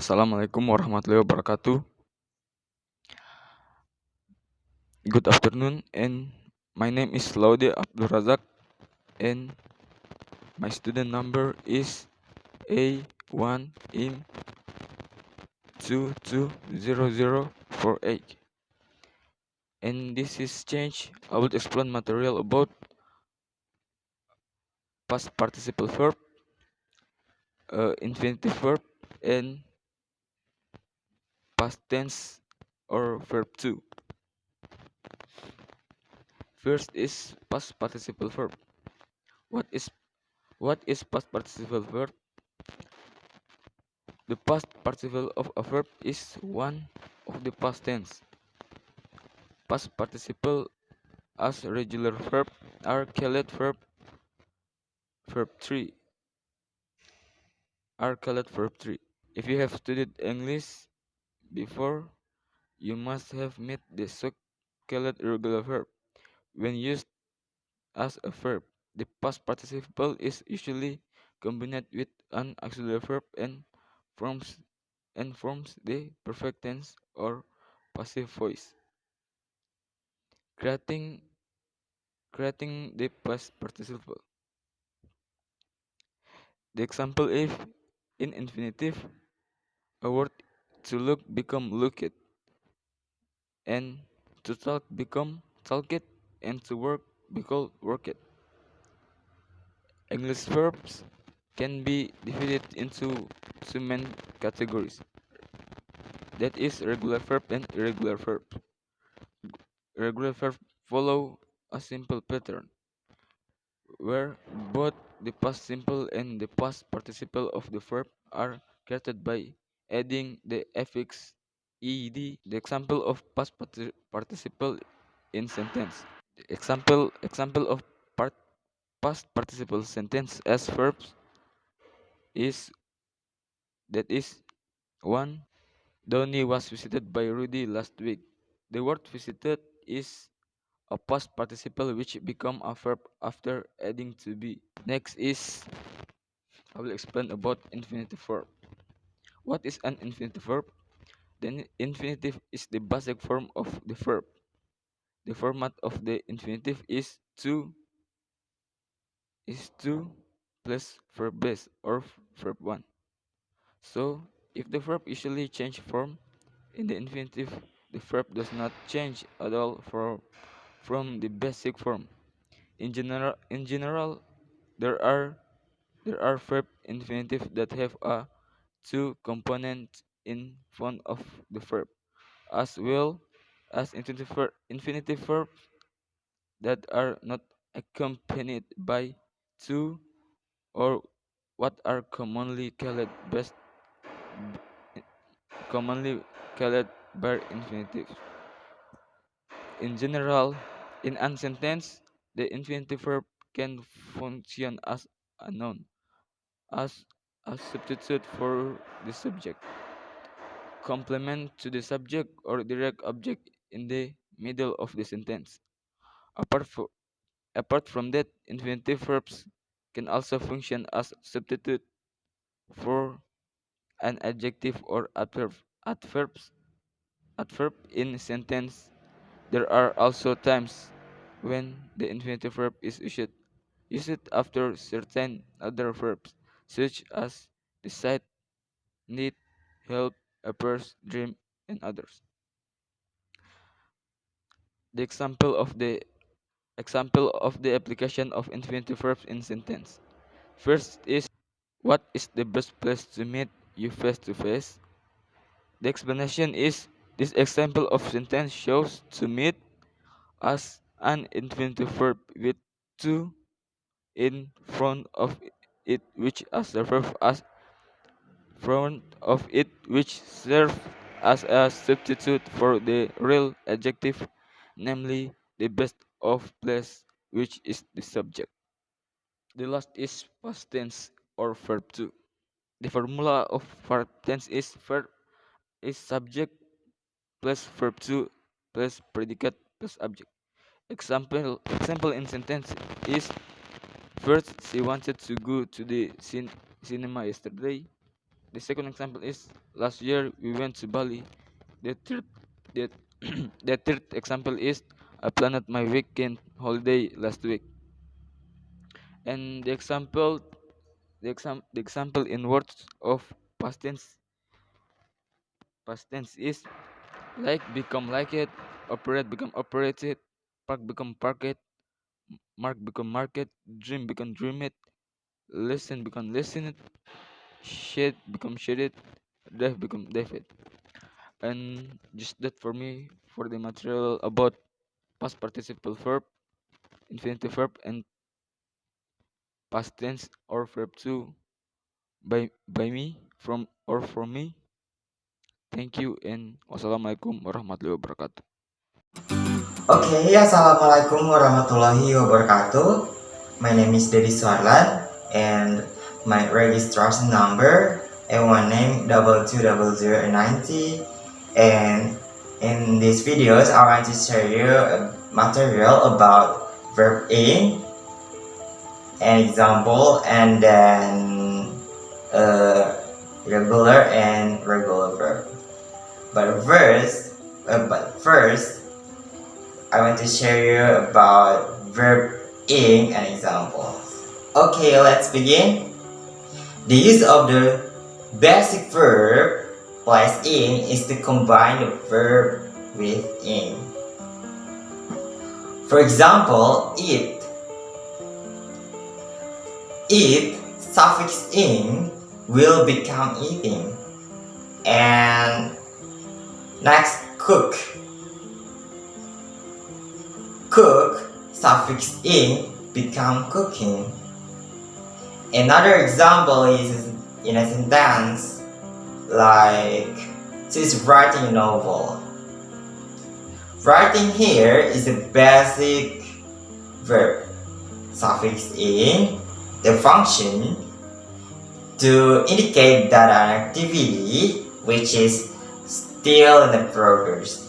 Assalamualaikum warahmatullahi wabarakatuh. Good afternoon, and my name is Abdul Razak, and my student number is A1M220048. And this is change. I will explain material about past participle verb, infinitive verb, and past tense or verb 2. First is past participle verb. What is past participle verb? The past participle of a verb is one of the past tense. Past participle as regular verb are called verb 3. If you have studied English before, you must have met the so-called irregular verb. When used as a verb, the past participle is usually combined with an auxiliary verb and forms the perfect tense or passive voice, creating the past participle. The example is in infinitive, a word to look become looked, and to talk become talked, and to work become worked. English verbs can be divided into two main categories. That is regular verb and irregular verb. Regular verb follow a simple pattern where both the past simple and the past participle of the verb are created by adding the affix ed. The example of participle in sentence. The example of past participle sentence as verbs is that is 1. Donnie was visited by Rudy last week. The word visited is a past participle which become a verb after adding to be. Next is I will explain about infinitive verb. What is an infinitive verb? The infinitive is the basic form of the verb. The format of the infinitive is to plus verb base or verb 1. So, if the verb usually change form in the infinitive, the verb does not change at all from the basic form. In general, there are verb infinitive that have a two component in front of the verb, as well as infinitive verbs that are not accompanied by two or what are commonly called bare infinitives. In general, in a sentence, the infinitive verb can function as a noun, as a substitute for the subject, complement to the subject, or direct object in the middle of the sentence. Apart, fro- apart from that, infinitive verbs can also function as substitute for an adjective or adverb in sentence. There are also times when the infinitive verb is used after certain other verbs, such as decide, need, help, appears, dream, and others. The example of the application of infinitive verbs in sentence. First is what is the best place to meet you face to face? The explanation is this example of sentence shows to meet as an infinitive verb with to in front of it which as a verb as front of it which serves as a substitute for the real adjective, namely the best of place which is the subject. The last is past tense or verb 2. The formula of verb tense is verb is subject plus verb 2 plus predicate plus object. Example in sentence is first she wanted to go to the cinema yesterday. The second example is last year we went to Bali. The third the, the third example is I planned my weekend holiday last week. And the example in words of past tense is like become like it, operate become operated, park become parked, mark become market, dream become dream it, listen become listen it, shade become shaded, dive become dive. And just that for me for the material about past participle verb, infinitive verb, and past tense or verb 2 by me from or from me. Thank you and wassalamualaikum warahmatullahi wabarakatuh. Okay, assalamualaikum warahmatullahi wabarakatuh. My name is Dedi suharlan and my registration number A1 name 220090. And in these videos, I want to share you a material about verb in, an example, and then regular and regular verb. But first, I want to share you about verb in and examples. Okay, let's begin. The use of the basic verb plus in is to combine the verb with in. For example, eat. Eat suffix in will become eating. And next, cook. Cook suffix in become cooking. Another example is in a sentence like she's writing a novel. Writing here is a basic verb. Suffix in the function to indicate that an activity which is still in the progress.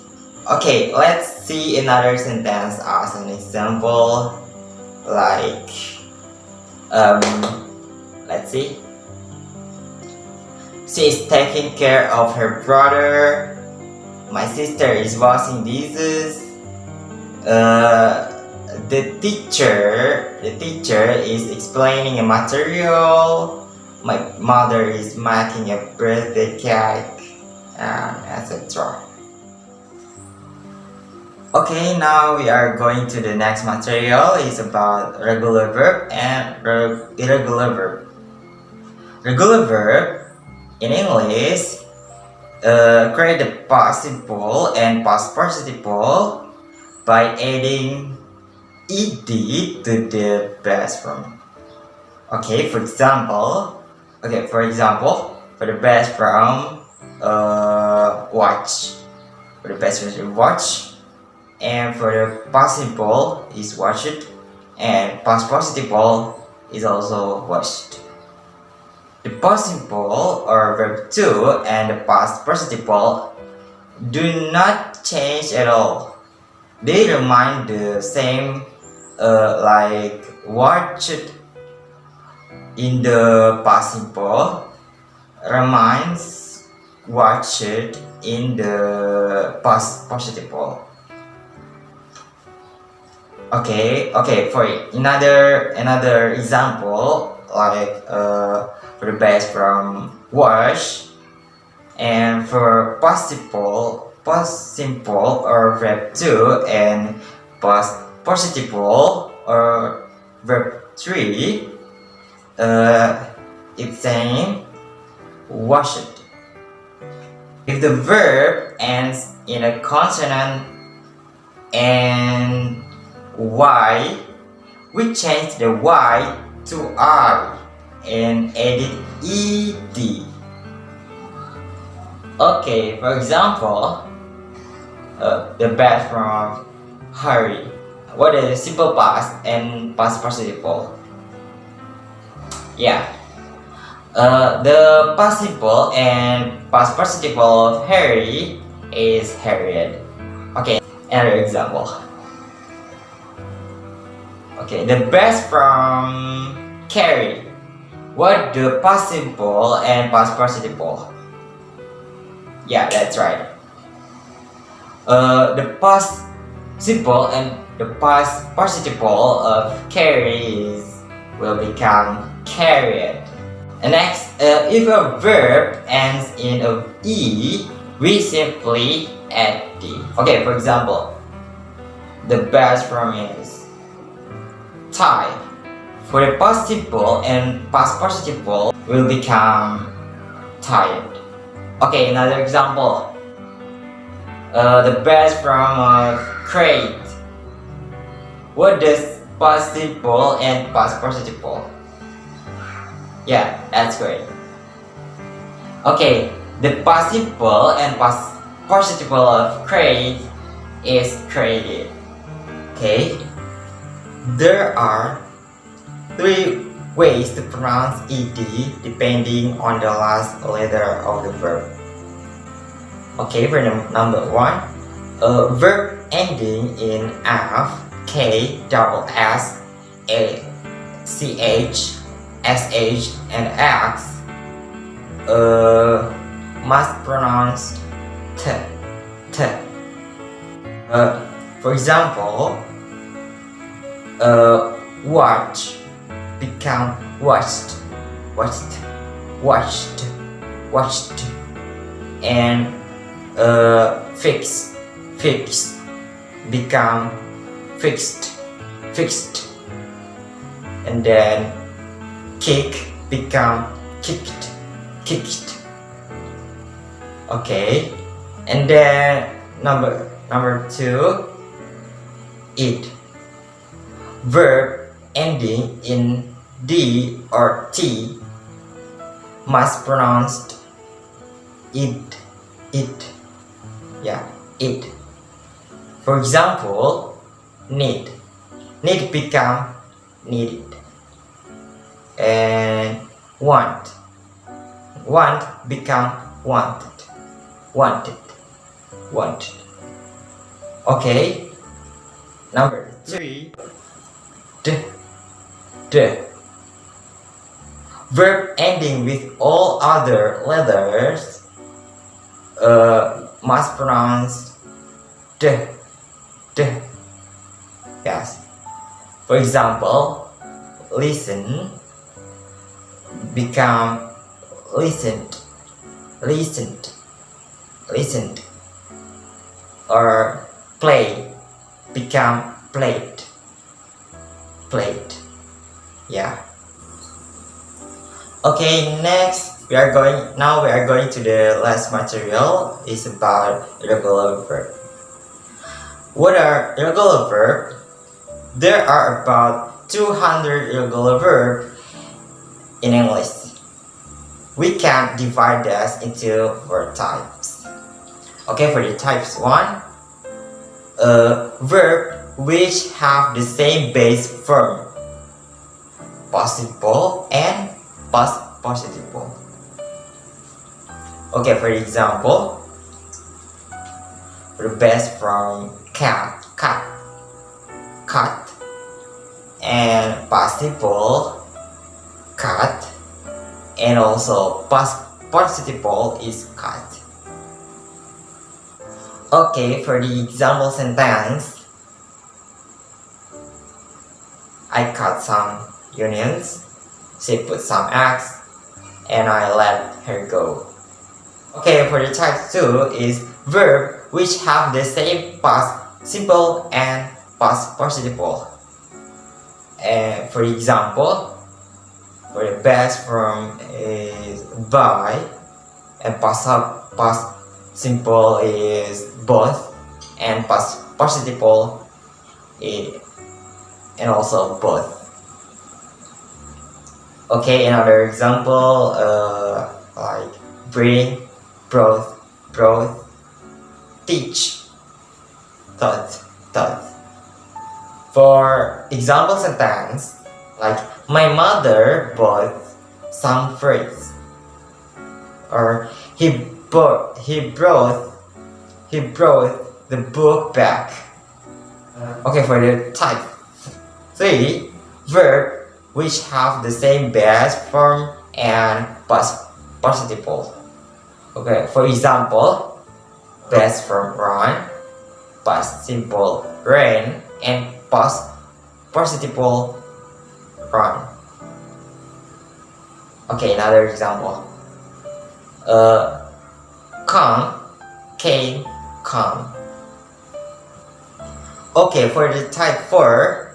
Okay, let's see another sentence as an example. Like, let's see. She is taking care of her brother. My sister is washing dishes. The teacher is explaining a material. My mother is making a birthday cake, etc. Okay, now we are going to the next material. It's about regular verb and irregular verb. Regular verb in English create the past simple and past participle by adding ed to the base form. Okay, for example, for the base form, watch. For the base form, watch. And for the past simple is watched, and past participle is also watched. The past simple or verb to and the past participle do not change at all. They remain the same, like watched in the past simple remains watched in the past participle. Okay. For another example, like for the base from wash, and for past simple or verb 2 and past participle or verb 3, it's saying washed. If the verb ends in a consonant and Y, we change the Y to I and edit ed. Okay, for example, the verb from hurry. What is simple past and past participle? Yeah. The past simple and past participle of hurry is hurried. Okay, another example. Okay, the best from carry. what the past simple and past participle? Yeah, that's right. The past simple and the past participle of carries will become carried. And next, if a verb ends in a e, we simply add d. Okay, for example, the best form is tie. For the past simple and past participle will become tired. Okay, another example. The best form of crate. What does past simple and past participle? Yeah, that's great. Okay, the past simple and past participle of crate is created. Okay, there are 3 ways to pronounce ed depending on the last letter of the verb. Okay, for number 1, a verb ending in f, k, double s, a, ch, sh, and x must pronounce t. For example, watch become watched, and fix become fixed, and then kick become kicked. Okay, and then number 2, it. Verb ending in d or t must pronounced it. Yeah, it. For example, need become needed, and want become wanted. Okay, number 3, the verb ending with all other letters must pronounce the. Yes. For example, listen become listened, or play become played. Yeah. Okay, next we are going to the last material. Is about irregular verb. What are irregular verb? There are about 200 irregular verb in English. We can divide this into 4 types. Okay, for the types 1, verb which have the same base form, participle and past participle. Okay, for example, the base from cat, and participle cut, and also past participle is cut. Okay, for the example sentence, I cut some onions, she put some eggs, and I let her go. Okay, for the type 2 is verb which have the same past simple and past participle. And for example, for the best form is buy, and past simple is both, and past participle is and also both. Okay, another example, like bring, brought, teach, taught. For example sentence, like my mother bought some fruits, or he brought the book back. Okay, for the type 3, verb which have the same base form and past participle. Okay, for example, base form run, past simple rain, and past participle run. Okay, another example. Come, came, come. Okay, for the type 4,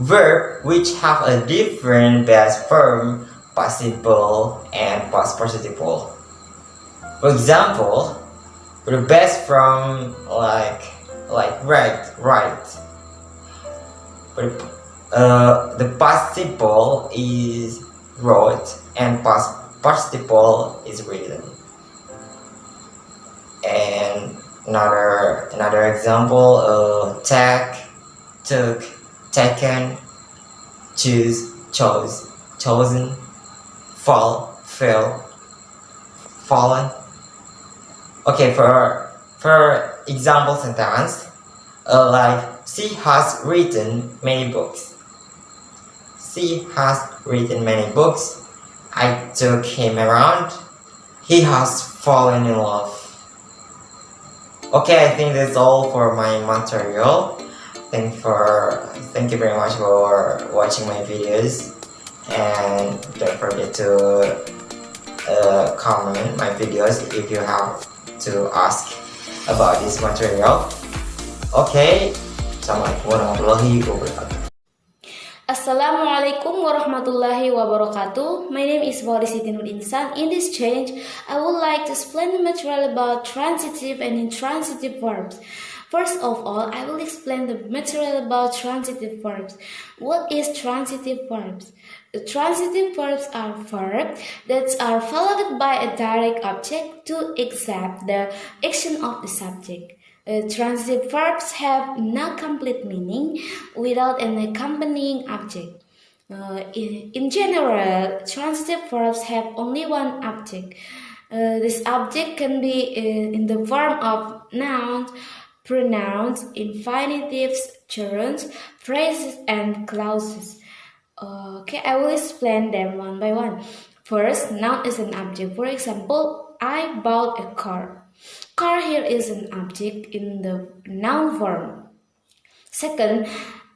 verb which have a different base form, participle, and past participle. For example, for the base form like right. The participle is wrote and past participle is written. And another example, take, took, taken, choose, chose, chosen, fall, fell, fallen. Okay, for example sentence, like she has written many books. She has written many books. I took him around. He has fallen in love. Okay, I think that's all for my material. Thank you very much for watching my videos, and don't forget to comment my videos if you have to ask about this material. Okay, Assalamualaikum warahmatullahi wabarakatuh. Assalamualaikum warahmatullahi wabarakatuh. My name is siti insan. In this change, I would like to explain the material about transitive and intransitive verbs. First of all, I will explain the material about transitive verbs. What is transitive verbs? The transitive verbs are verbs that are followed by a direct object to except the action of the subject. Transitive verbs have no complete meaning without an accompanying object. In general, transitive verbs have only one object. This object can be in the form of nouns, pronouns, infinitives, gerunds, phrases, and clauses. Okay, I will explain them one by one. First, noun is an object. For example, I bought a car. Car here is an object in the noun form. Second,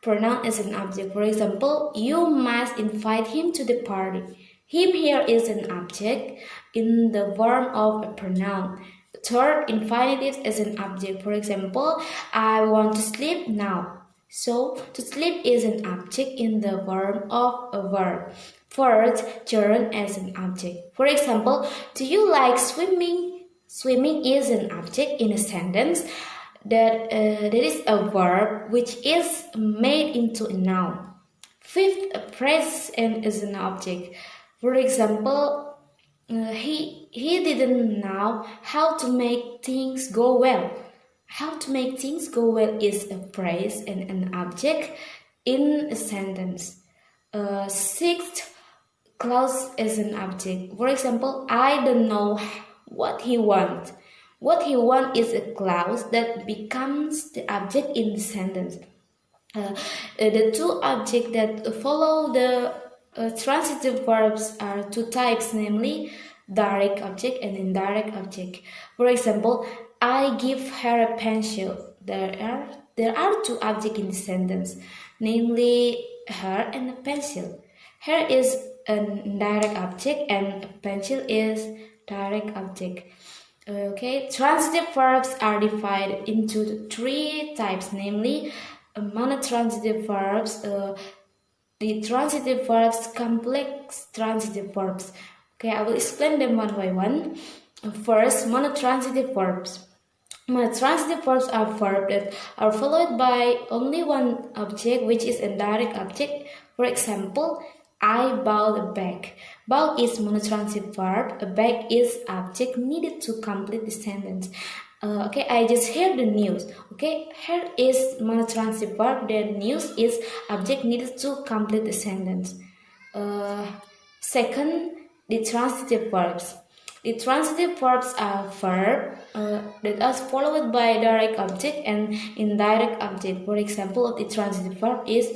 pronoun is an object. For example, you must invite him to the party. Him here is an object in the form of a pronoun. Third, infinitive is an object. For example, I want to sleep now. So, to sleep is an object in the form of a verb. Fourth, gerund is an object. For example, do you like swimming? Swimming is an object in a sentence that is a verb which is made into a noun. Fifth, a phrase is an object. For example, he didn't know how to make things go well. How to make things go well is a phrase and an object in a sentence. Sixth, clause is an object. For example, I don't know what he wants. What he wants is a clause that becomes the object in the sentence. The two objects that follow the transitive verbs are two types, namely direct object and indirect object. For example, I give her a pencil. There are two objects in the sentence, namely her and a pencil. Her is an indirect object and a pencil is direct object. Okay, transitive verbs are divided into three types, namely monotransitive verbs, the transitive verbs, complex transitive verbs. Okay, I will explain them one by one. First, monotransitive verbs. Monotransitive verbs are verbs that are followed by only one object, which is a direct object. For example, I bought a bag. Bought is monotransitive verb. A bag is object needed to complete the sentence. Okay, I just heard the news. Okay, here is monotransitive verb. The news is object needed to complete the sentence. Second, the transitive verbs. The transitive verbs are verb that are followed by direct object and indirect object. For example, the transitive verb is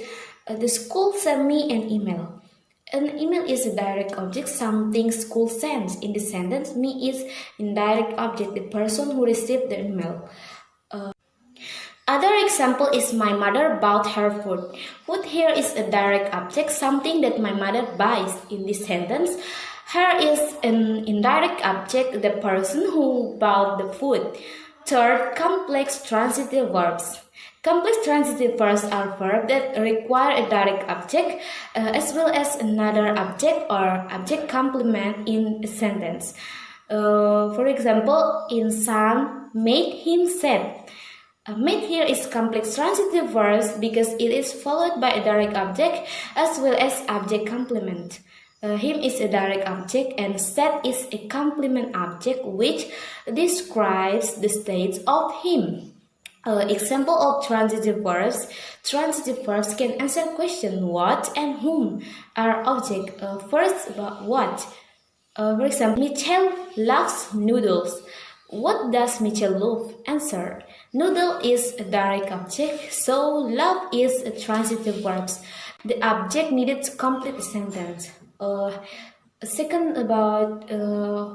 The school sent me an email. An email is a direct object, something school sends. In the sentence, me is indirect object, the person who received the email. Other example is my mother bought her food. Food here is a direct object, something that my mother buys. In this sentence, her is an indirect object, the person who bought the food. Third, complex transitive verbs. Complex transitive verbs are verbs that require a direct object as well as another object or object complement in a sentence. For example, insan made him sad. Made here is complex transitive verbs because it is followed by a direct object as well as object complement. Him is a direct object and sad is a complement object which describes the states of him. Example of transitive verbs. Transitive verbs can answer question what and whom are object. First, about what. For example, Michelle loves noodles. What does Michelle love? Answer. Noodle is a direct object, so love is a transitive verb. The object needed to complete the sentence. Second, about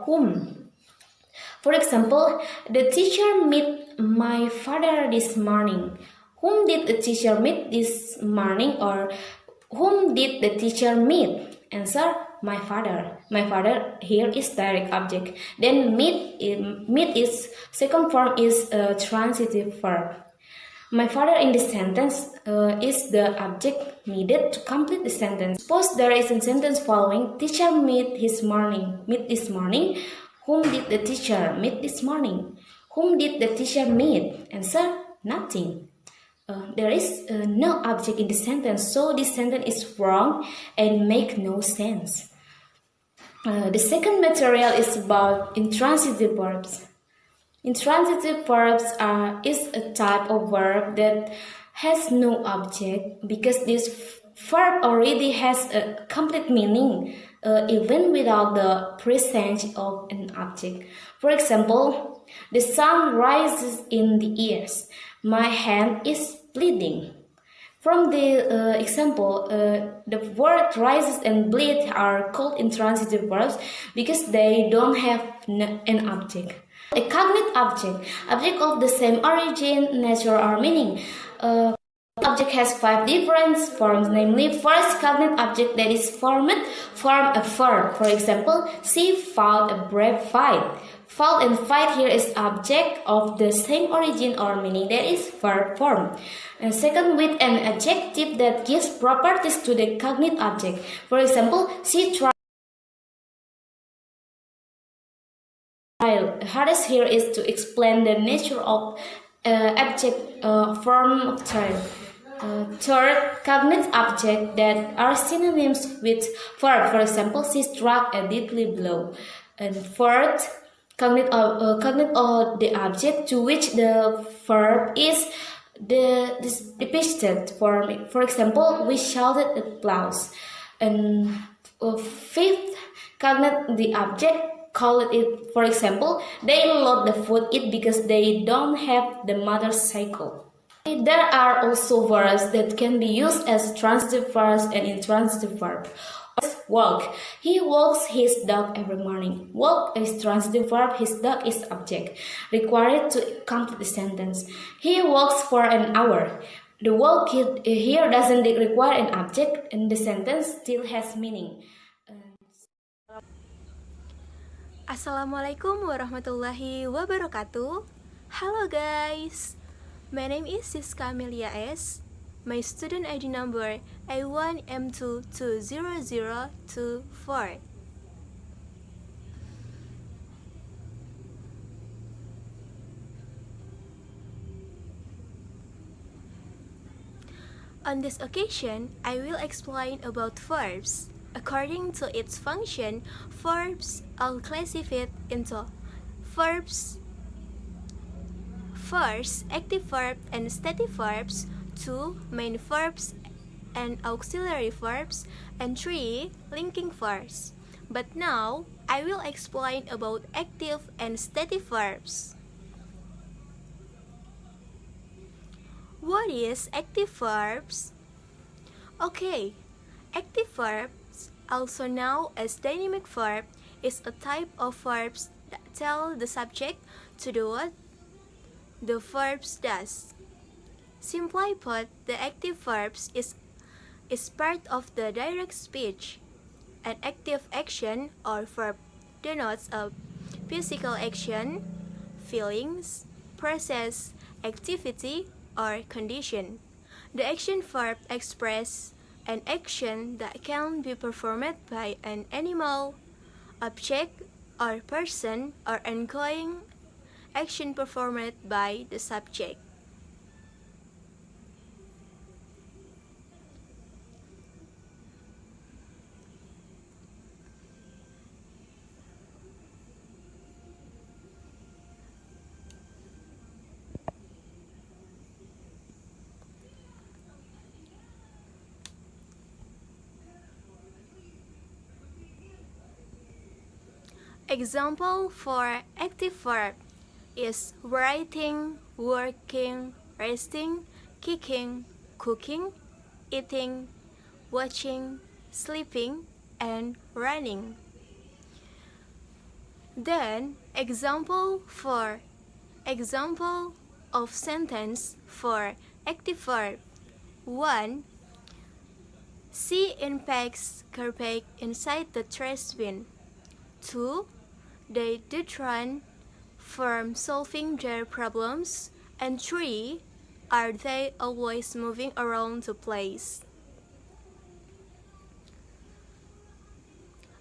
whom. For example, the teacher met my father this morning. Whom did the teacher meet this morning, or whom did the teacher meet? Answer, my father. My father here is direct object. Then meet is second form is a transitive verb. My father in this sentence is the object needed to complete the sentence. Suppose there is a sentence following, teacher meet this morning. Whom did the teacher meet this morning? Whom did the teacher meet? Answer, nothing. There is no object in the sentence, so this sentence is wrong and make no sense. The second material is about intransitive verbs. Intransitive verbs is a type of verb that has no object because this verb already has a complete meaning even without the presence of an object. For example, the sun rises in the ears. My hand is bleeding. From the example, the word rises and bleed are called intransitive verbs because they don't have an object. A cognate object of the same origin, nature, or meaning. Object has 5 different forms, namely, first, cognate object that is form a verb. For example, she fought a brave fight. Fought and fight here is object of the same origin or meaning, that is verb form. And second, with an adjective that gives properties to the cognate object. For example, she tried. Hardest here is to explain the nature of object form of child. Third, cognate object that are synonyms with verb. For example, she struck a deadly blow. And fourth, cognate of the object to which the verb is depicted form. For example, we shouted applause. And fifth, cognate the object. Call it, for example, they load the food eat because they don't have the motorcycle. There are also verbs that can be used as transitive verbs and intransitive verbs. Walk. He walks his dog every morning. Walk is transitive verb, his dog is object. Required to complete the sentence. He walks for an hour. The walk here doesn't require an object and the sentence still has meaning. Assalamualaikum warahmatullahi wabarakatuh. Hello guys, my name is Siska Amelia S. My student ID number A1M220024. On this occasion, I will explain about verbs. According to its function, verbs are classified into verbs, first, active verb and stative verbs, 2, main verbs and auxiliary verbs, and 3, linking verbs. But now, I will explain about active and stative verbs. What is active verbs? Okay, active verbs, also known as dynamic verb, is a type of verbs that tell the subject to do what the verbs does. Simply put, the active verbs is part of the direct speech. An active action or verb denotes a physical action, feelings, process, activity, or condition. The action verb express an action that can be performed by an animal, object, or person, or ongoing action performed by the subject. Example for active verb is writing, working, resting, kicking, cooking, eating, watching, sleeping, and running. Then example of sentence for active verb. 1. She unpacks garbage inside the trash bin. 2. They did run from solving their problems. And 3. Are they always moving around the place?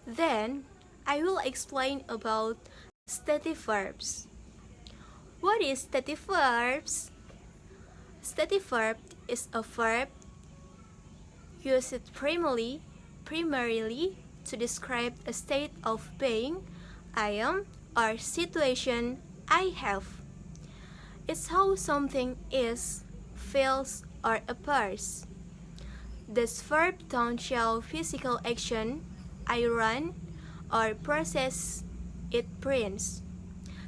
Then, I will explain about stative verbs. What is stative verbs? Stative verb is a verb used primarily to describe a state of being, I am, or situation I have. It's how something is, feels, or appears. This verb don't show physical action, I run, or process it prints.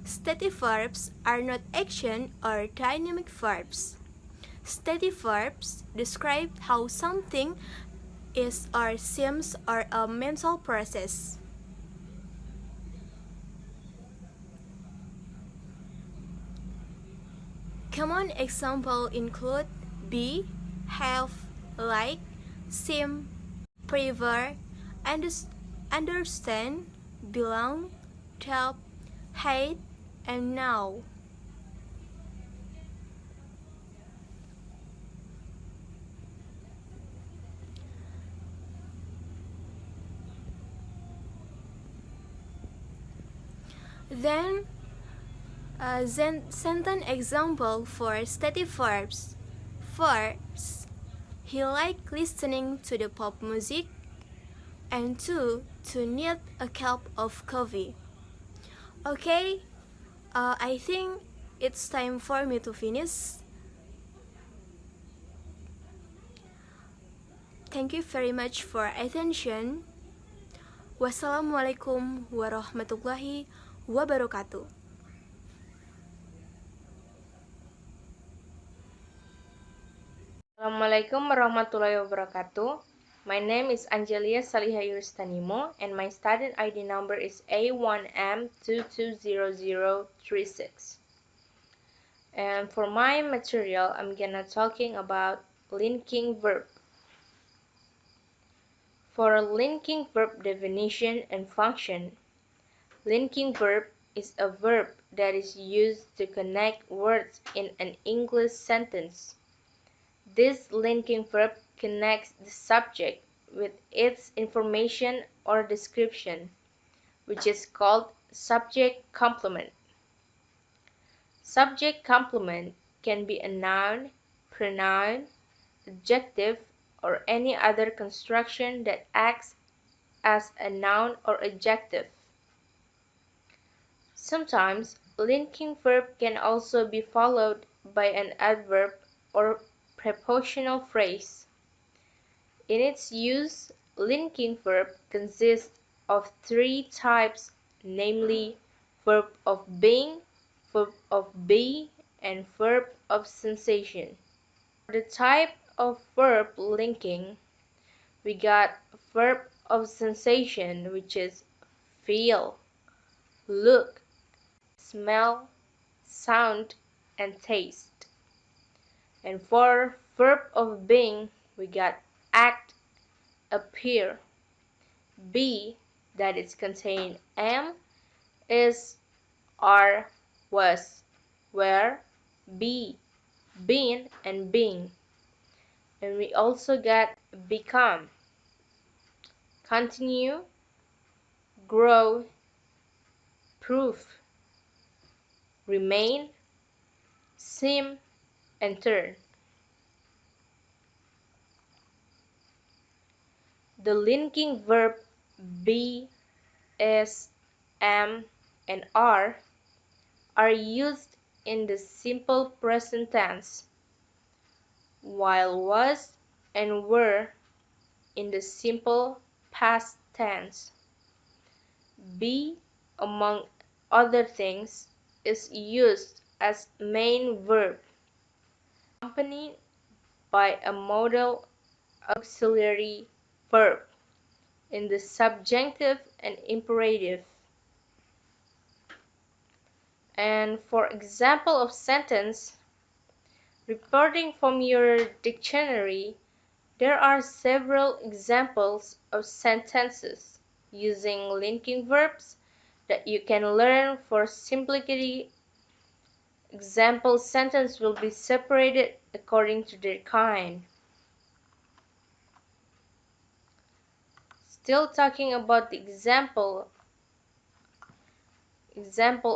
Stative verbs are not action or dynamic verbs. Stative verbs describe how something is or seems or a mental process. Common examples include be, have, like, seem, prefer, understand, belong, help, hate, and know. Then, sentence example for stative verbs. First, he liked listening to the pop music. And 2. To need a cup of coffee. Okay, I think it's time for me to finish. Thank you very much for attention. Wassalamualaikum warahmatullahi wabarakatuh. Assalamualaikum warahmatullahi wabarakatuh. My name is Angelia Shaliha yurista nimu, and my student ID number is A1M220036. And for my material, I'm gonna talking about linking verb. For a linking verb definition and function, linking verb is a verb that is used to connect words in an English sentence. This linking verb connects the subject with its information or description, which is called subject complement. Subject complement can be a noun, pronoun, adjective, or any other construction that acts as a noun or adjective. Sometimes, linking verb can also be followed by an adverb or prepositional phrase. In its use, linking verb consists of 3 types, namely verb of being, verb of be, and verb of sensation. For the type of verb linking, we got verb of sensation, which is feel, look, smell, sound, and taste. And for verb of being, we got act, appear, be, that is contained am, is, are, was, were, be, been, and being. And we also got become, continue, grow, prove, remain, seem, and turn. The linking verb be, is, am, and are used in the simple present tense, while was and were in the simple past tense. Be, among other things, is used as main verb, accompanied by a modal auxiliary verb in the subjunctive and imperative. And for example of sentence, reporting from your dictionary, there are several examples of sentences using linking verbs that you can learn. For simplicity, example sentence will be separated according to their kind. Still talking about the example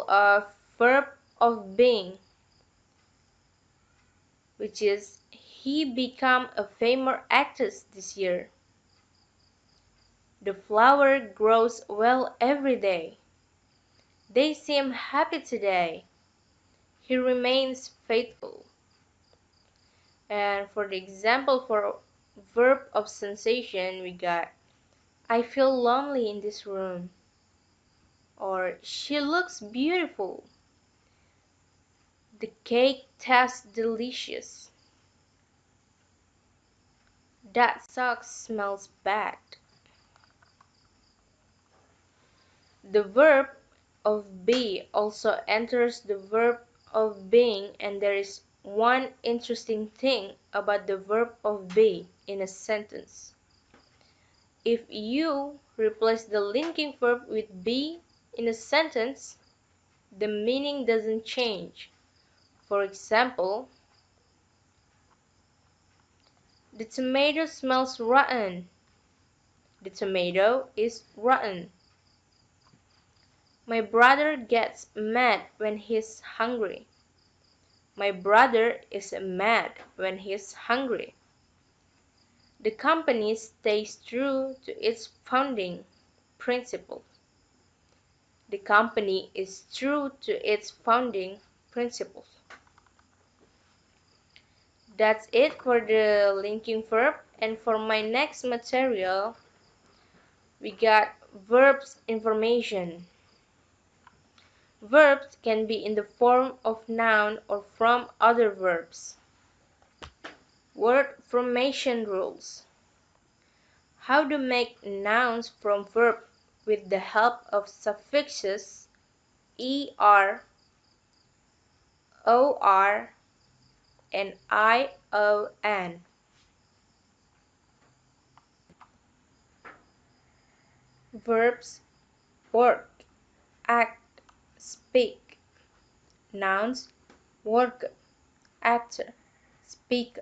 of verb of being, which is he became a famous actor this year. The flower grows well every day. They seem happy today. He remains faithful. And for the example for verb of sensation, we got I feel lonely in this room. Or she looks beautiful. The cake tastes delicious. That sock smells bad. The verb of be also enters the verb of being, and there is one interesting thing about the verb of be in a sentence. If you replace the linking verb with be in a sentence, the meaning doesn't change. For example, the tomato smells rotten. The tomato is rotten. My brother gets mad when he's hungry. My brother is mad when he's hungry. The company stays true to its founding principles. The company is true to its founding principles. That's it for the linking verb. And for my next material, we got verbs information. Verbs can be in the form of noun or from other verbs. Word formation rules. How to make nouns from verb with the help of suffixes er, or, and ion. Verbs: work, act, speak. Nouns: worker, actor, speaker.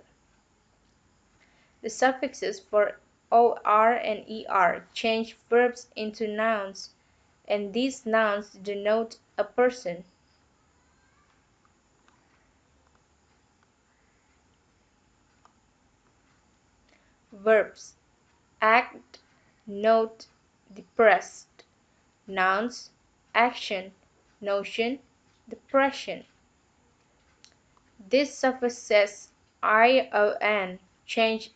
The suffixes for or and change verbs into nouns, and these nouns denote a person. Verbs: act, note, depressed. Nouns: action, notion, depression. These suffixes ion change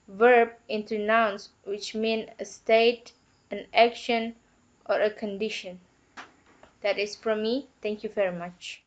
verb into nouns, which mean a state, an action, or a condition. That is from me. Thank you very much.